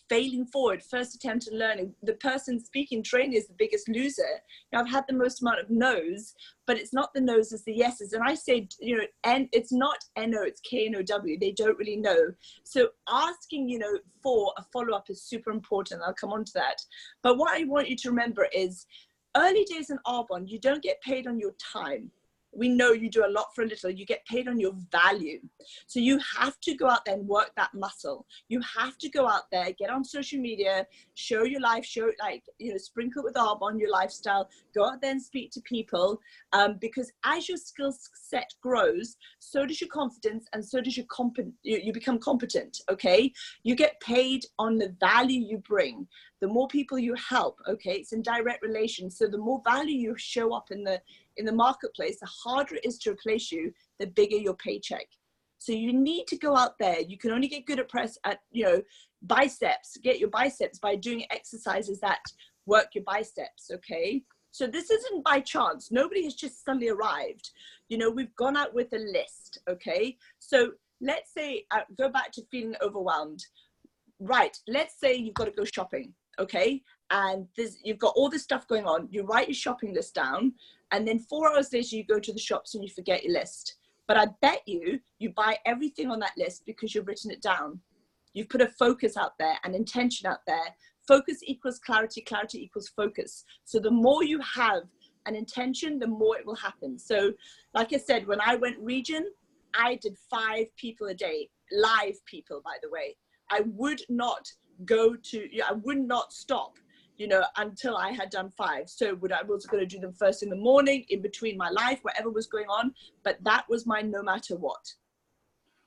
S4: Failing forward, first attempt at learning. The person speaking training is the biggest loser. Now, I've had the most amount of no's, but it's not the no's, it's the yeses. And I say, you know, and it's not N-O, it's K-N-O-W. They don't really know. So asking, you know, for a follow-up is super important. I'll come on to that. But what I want you to remember is early days in Arbonne, you don't get paid on your time. We know you do a lot for a little. You get paid on your value. So you have to go out there and work that muscle. You have to go out there, get on social media, show your life, show, like, you know, sprinkle with Arbonne, your lifestyle, go out there and speak to people. Because as your skill set grows, so does your confidence, and so does your you become competent, okay? You get paid on the value you bring. The more people you help, okay, it's in direct relation. So the more value you show up in the marketplace, the harder it is to replace you, the bigger your paycheck. So you need to go out there. You can only get good at you know, biceps, get your biceps by doing exercises that work your biceps, okay? So this isn't by chance. Nobody has just suddenly arrived. You know, we've gone out with a list, okay? So let's say, go back to feeling overwhelmed. Right, let's say you've got to go shopping, okay? And you've got all this stuff going on. You write your shopping list down, and then 4 hours later, you go to the shops and you forget your list. But I bet you buy everything on that list because you've written it down. You've put a focus out there, an intention out there. Focus equals clarity, clarity equals focus. So the more you have an intention, the more it will happen. So like I said, when I went region, I did 5 people a day, live people, by the way. I would not I would not stop, you know, until I had done 5. So I was going to do them first in the morning, in between my life, whatever was going on. But that was my no matter what.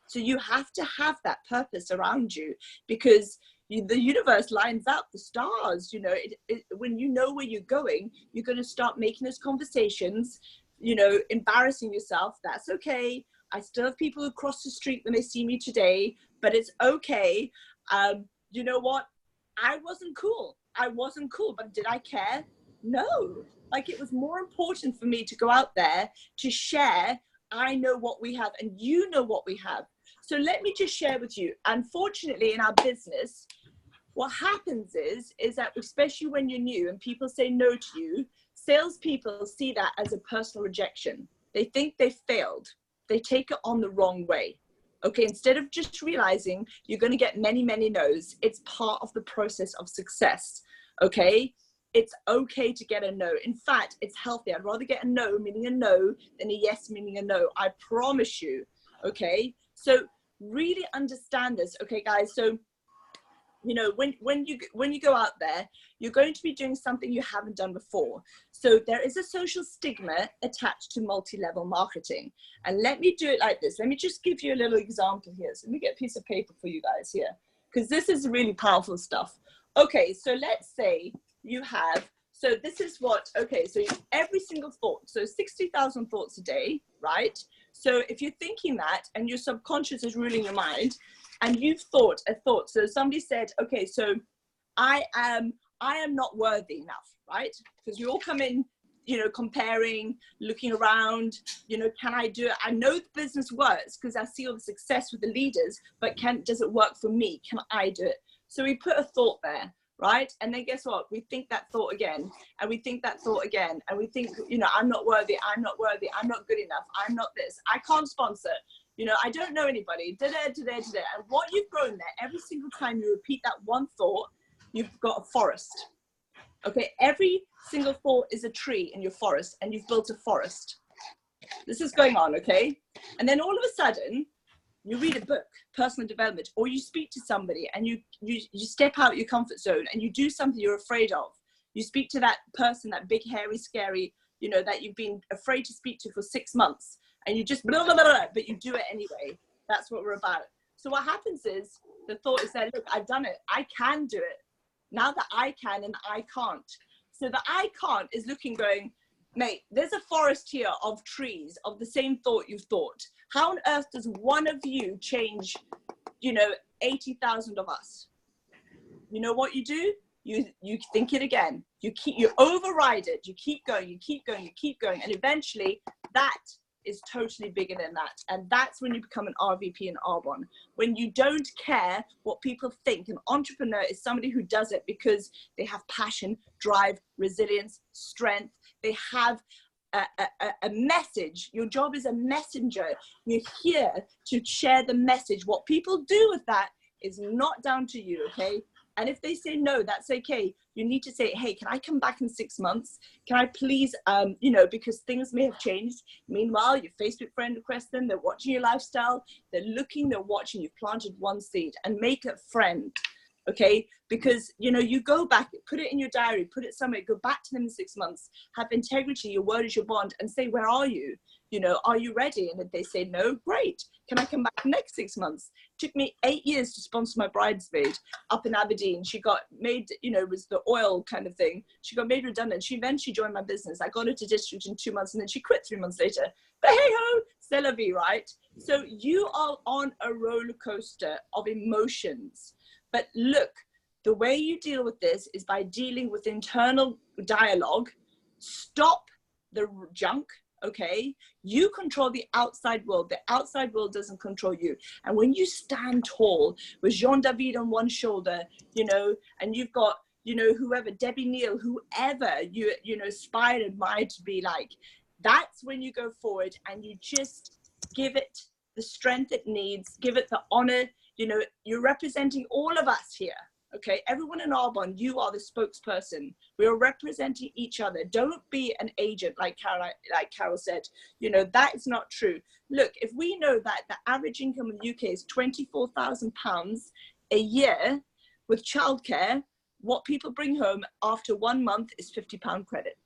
S4: So you have to have that purpose around you, because the universe lines up, the stars, you know, when you know where you're going, you're going to start making those conversations, you know, embarrassing yourself. That's okay. I still have people who cross the street when they see me today, but it's okay. You know what? I wasn't cool, but did I care? No. Like, it was more important for me to go out there to share. I know what we have and you know what we have. So let me just share with you. Unfortunately, in our business, what happens is that, especially when you're new and people say no to you, salespeople see that as a personal rejection. They think they failed. They take it on the wrong way. Okay, instead of just realizing you're going to get many, many no's, it's part of the process of success. Okay, it's okay to get a no. In fact, it's healthy. I'd rather get a no, meaning a no, than a yes, meaning a no. I promise you. Okay, so really understand this. Okay, guys. So, you know, when you go out there, you're going to be doing something you haven't done before. So there is a social stigma attached to multi-level marketing. And let me do it like this. Let me just give you a little example here. So let me get a piece of paper for you guys here, because this is really powerful stuff. Okay, so let's say you have, so this is what, okay, so every single thought, so 60,000 thoughts a day, right? So if you're thinking that and your subconscious is ruling your mind, and you've thought a thought. So somebody said, okay, so I am not worthy enough, right? Because you all come in, you know, comparing, looking around, you know, can I do it? I know the business works because I see all the success with the leaders, but does it work for me? Can I do it? So we put a thought there, right? And then guess what? We think that thought again, and we think that thought again, and we think, you know, I'm not worthy, I'm not worthy, I'm not good enough, I'm not this, I can't sponsor. You know, I don't know anybody, and what you've grown there, every single time you repeat that one thought, you've got a forest. Okay, every single thought is a tree in your forest, and you've built a forest. This is going on, okay? And then all of a sudden, you read a book, personal development, or you speak to somebody and you step out your comfort zone and you do something you're afraid of. You speak to that person, that big, hairy, scary, you know, that you've been afraid to speak to for 6 months, and you just blah, blah, blah, blah, but you do it anyway. That's what we're about. So what happens is the thought is that, look, I've done it. I can do it. Now that I can and I can't. So the I can't is looking, going, mate, there's a forest here of trees of the same thought you've thought. How on earth does one of you change, you know, 80,000 of us? You know what you do? You think it again. You override it. You keep going, you keep going, you keep going. And eventually that is totally bigger than that. And that's when you become an RVP and R1. When you don't care what people think. An entrepreneur is somebody who does it because they have passion, drive, resilience, strength. They have a message. Your job is a messenger. You're here to share the message. What people do with that is not down to you, okay? And if they say no, that's okay. You need to say, hey, can I come back in 6 months? Can I please, you know, because things may have changed. Meanwhile, your Facebook friend requests them. They're watching your lifestyle. They're looking, they're watching. You've planted one seed, and make a friend, okay? Because, you know, you go back, put it in your diary, put it somewhere, go back to them in 6 months, have integrity, your word is your bond, and say, where are you? You know, are you ready? And if they say no, great. Can I come back next 6 months? It took me 8 years to sponsor my bridesmaid up in Aberdeen. She got made, you know, it was the oil kind of thing. She got made redundant. She eventually joined my business. I got her to district in 2 months, and then she quit 3 months later. But hey ho, c'est la vie, right? So you are on a roller coaster of emotions. But look, the way you deal with this is by dealing with internal dialogue. Stop the junk. Okay, you control the outside world. The outside world doesn't control you. And when you stand tall with Jean David on one shoulder, you know, and you've got, you know, whoever, Debbie Neal, whoever you know, aspire and admire to be like, that's when you go forward and you just give it the strength it needs, give it the honor. You know, you're representing all of us here. Okay, everyone in Arbonne, you are the spokesperson. We are representing each other. Don't be an agent, like Carol said. You know, that is not true. Look, if we know that the average income in the UK is £24,000 a year with childcare, what people bring home after 1 month is £50 credit.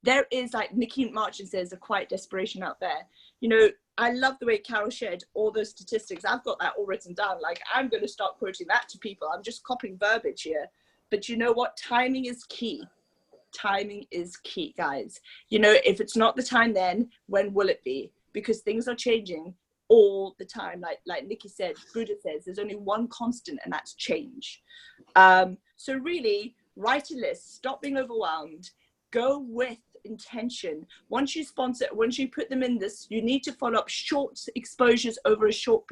S4: There is, like Nikki Marchand says, a quiet desperation out there. You know, I love the way Carol shared all those statistics. I've got that all written down. Like, I'm going to start quoting that to people. I'm just copying verbiage here. But you know what? Timing is key. Timing is key, guys. You know, if it's not the time then, when will it be? Because things are changing all the time. Like Nikki said, Buddha says, there's only one constant, and that's change. So really, write a list. Stop being overwhelmed. Go with intention. Once you sponsor, once you put them in this, you need to follow up short exposures over a short,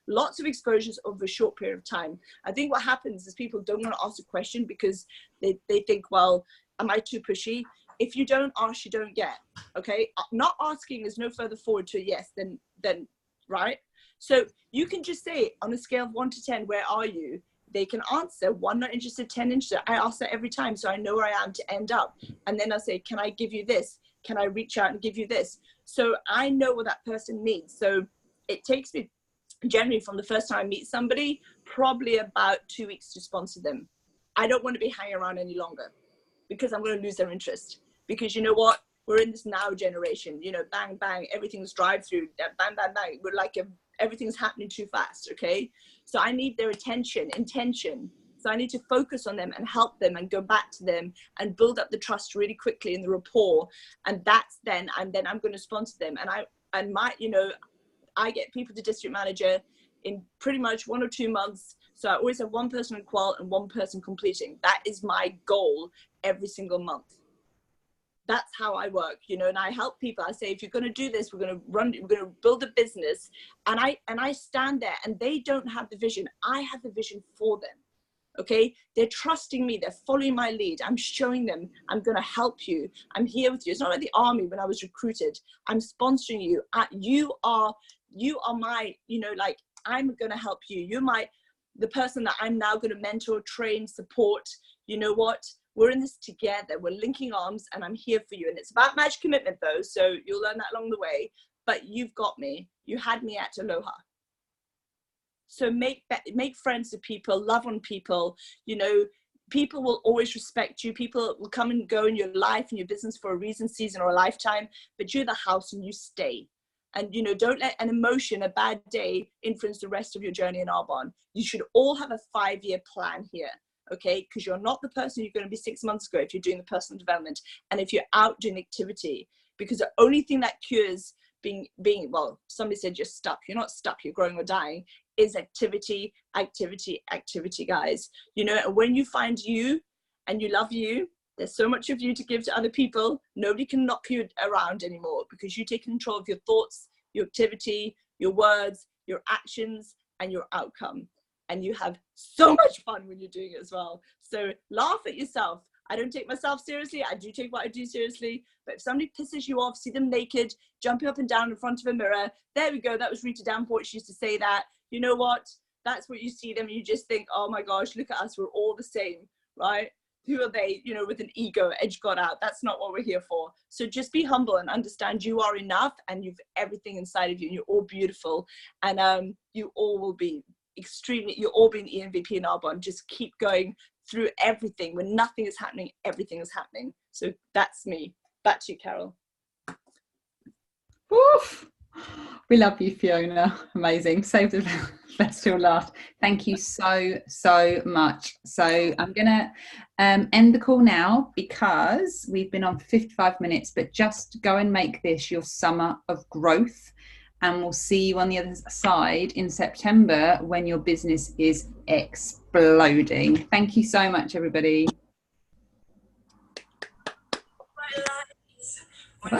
S4: lots of exposures over a short period of time. I think what happens is people don't want to ask a question because they think, well, am I too pushy? If you don't ask, you don't get. Okay, not asking is no further forward to a yes than right. So you can just say on a scale of 1 to 10, where are you? They can answer 1 not interested, 10 interested. I ask that every time, so I know where I am to end up. And then I say, can I give you this? Can I reach out and give you this? So I know what that person needs. So it takes me generally from the first time I meet somebody, probably about 2 weeks to sponsor them. I don't want to be hanging around any longer because I'm going to lose their interest. Because you know what? We're in this now generation, you know, bang, bang, everything's drive through, bang, bang, bang. We're like, everything's happening too fast, okay? So I need their intention. So I need to focus on them and help them and go back to them and build up the trust really quickly and the rapport. And that's then I'm going to sponsor them. And I get people to district manager in pretty much 1 or 2 months. So I always have one person in qual and one person completing. That is my goal every single month. That's how I work, you know, and I help people. I say, if you're going to do this, we're going to build a business. And I stand there and they don't have the vision. I have the vision for them. Okay. They're trusting me. They're following my lead. I'm showing them I'm going to help you. I'm here with you. It's not like the army when I was recruited. I'm sponsoring you. You are my, you know, like, I'm going to help you. You're the person that I'm now going to mentor, train, support. You know what? We're in this together. We're linking arms and I'm here for you. And it's about match commitment though. So you'll learn that along the way. but you've got me. You had me at Aloha. So make friends with people, love on people. You know, people will always respect you. People will come and go in your life and your business for a reason, season, or a lifetime, but you're the house and you stay. And, you know, don't let an emotion, a bad day, influence the rest of your journey in Arbonne. You should all have a 5-year plan here, okay? Because you're not the person you're going to be 6 months ago if you're doing the personal development and if you're out doing activity. Because the only thing that cures being, well, somebody said you're stuck. You're not stuck, you're growing or dying, is activity, activity, activity, guys. You know, and when you find you and you love you, there's so much of you to give to other people. Nobody can knock you around anymore because you take control of your thoughts, your activity, your words, your actions, and your outcome. And you have so much fun when you're doing it as well. So laugh at yourself. I don't take myself seriously. I do take what I do seriously. But if somebody pisses you off, see them naked, jumping up and down in front of a mirror, there we go. That was Rita Danforth. She used to say that. You know what? That's what you see them. You just think, oh my gosh, look at us. We're all the same, right? Who are they, you know, with an ego, edge got out? That's not what we're here for. So just be humble and understand you are enough and you've everything inside of you and you're all beautiful. And you all will be you'll all be an EMVP in Arbonne. Just keep going through everything. When nothing is happening, everything is happening. So that's me. Back to you, Carol.
S1: Oof. We love you, Fiona. Amazing. Save the best till last. Thank you so much. So I'm gonna end the call now because we've been on for 55 minutes, but just go and make this your summer of growth, and we'll see you on the other side in September when your business is exploding. Thank you so much, everybody. Bye.